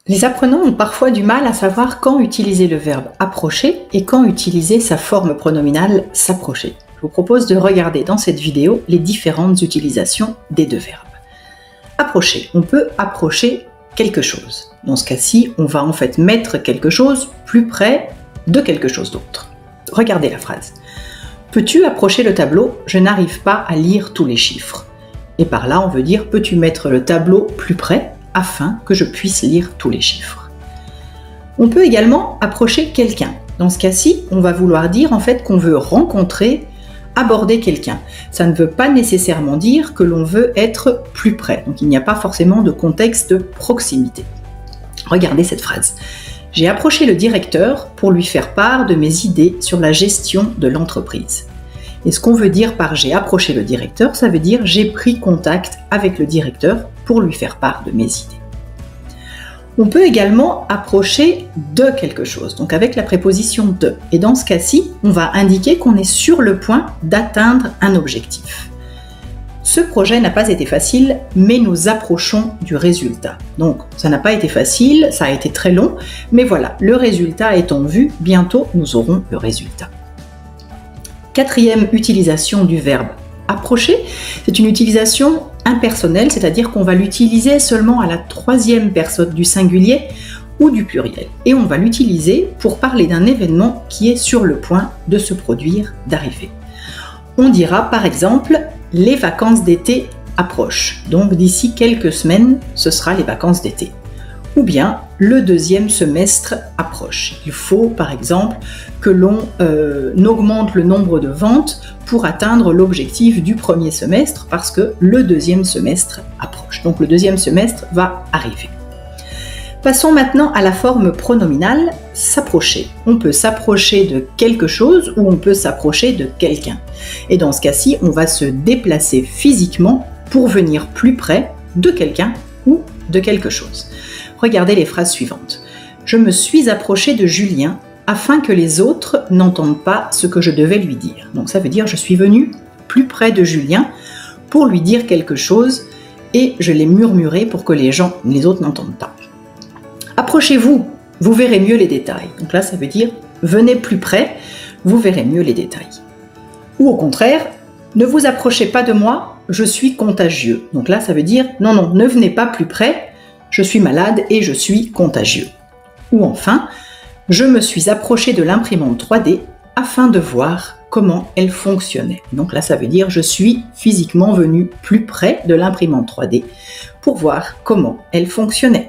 Les apprenants ont parfois du mal à savoir quand utiliser le verbe approcher et quand utiliser sa forme pronominale s'approcher. Je vous propose de regarder dans cette vidéo les différentes utilisations des deux verbes. Approcher, on peut approcher quelque chose. Dans ce cas-ci, on va en fait mettre quelque chose plus près de quelque chose d'autre. Regardez la phrase. Peux-tu approcher le tableau? Je n'arrive pas à lire tous les chiffres. Et par là, on veut dire peux-tu mettre le tableau plus près afin que je puisse lire tous les chiffres. On peut également approcher quelqu'un. Dans ce cas-ci, on va vouloir dire en fait qu'on veut rencontrer, aborder quelqu'un. Ça ne veut pas nécessairement dire que l'on veut être plus près. Donc il n'y a pas forcément de contexte de proximité. Regardez cette phrase. J'ai approché le directeur pour lui faire part de mes idées sur la gestion de l'entreprise. Et ce qu'on veut dire par j'ai approché le directeur, ça veut dire j'ai pris contact avec le directeur pour lui faire part de mes idées. On peut également approcher de quelque chose, donc avec la préposition de. Et dans ce cas-ci, on va indiquer qu'on est sur le point d'atteindre un objectif. Ce projet n'a pas été facile, mais nous approchons du résultat. Donc, ça n'a pas été facile, ça a été très long, mais voilà, le résultat est en vue, bientôt nous aurons le résultat. Quatrième utilisation du verbe approcher, c'est une utilisation impersonnelle, c'est-à-dire qu'on va l'utiliser seulement à la troisième personne du singulier ou du pluriel. Et on va l'utiliser pour parler d'un événement qui est sur le point de se produire, d'arriver. On dira par exemple « les vacances d'été approchent ». Donc d'ici quelques semaines, ce sera les vacances d'été. Ou bien « le deuxième semestre approche ». Il faut par exemple que l'on augmente le nombre de ventes pour atteindre l'objectif du premier semestre parce que le deuxième semestre approche. Donc le deuxième semestre va arriver. Passons maintenant à la forme pronominale s'approcher. On peut s'approcher de quelque chose ou on peut s'approcher de quelqu'un. Et dans ce cas-ci, on va se déplacer physiquement pour venir plus près de quelqu'un ou de quelque chose. Regardez les phrases suivantes. Je me suis approché de Julien afin que les autres n'entendent pas ce que je devais lui dire. Donc ça veut dire je suis venu plus près de Julien pour lui dire quelque chose et je l'ai murmuré pour que les autres n'entendent pas. Approchez-vous, vous verrez mieux les détails. Donc là ça veut dire venez plus près, vous verrez mieux les détails. Ou au contraire, ne vous approchez pas de moi, je suis contagieux. Donc là ça veut dire non, ne venez pas plus près, je suis malade et je suis contagieux. Ou enfin, je me suis approché de l'imprimante 3D afin de voir comment elle fonctionnait. Donc là, ça veut dire je suis physiquement venu plus près de l'imprimante 3D pour voir comment elle fonctionnait.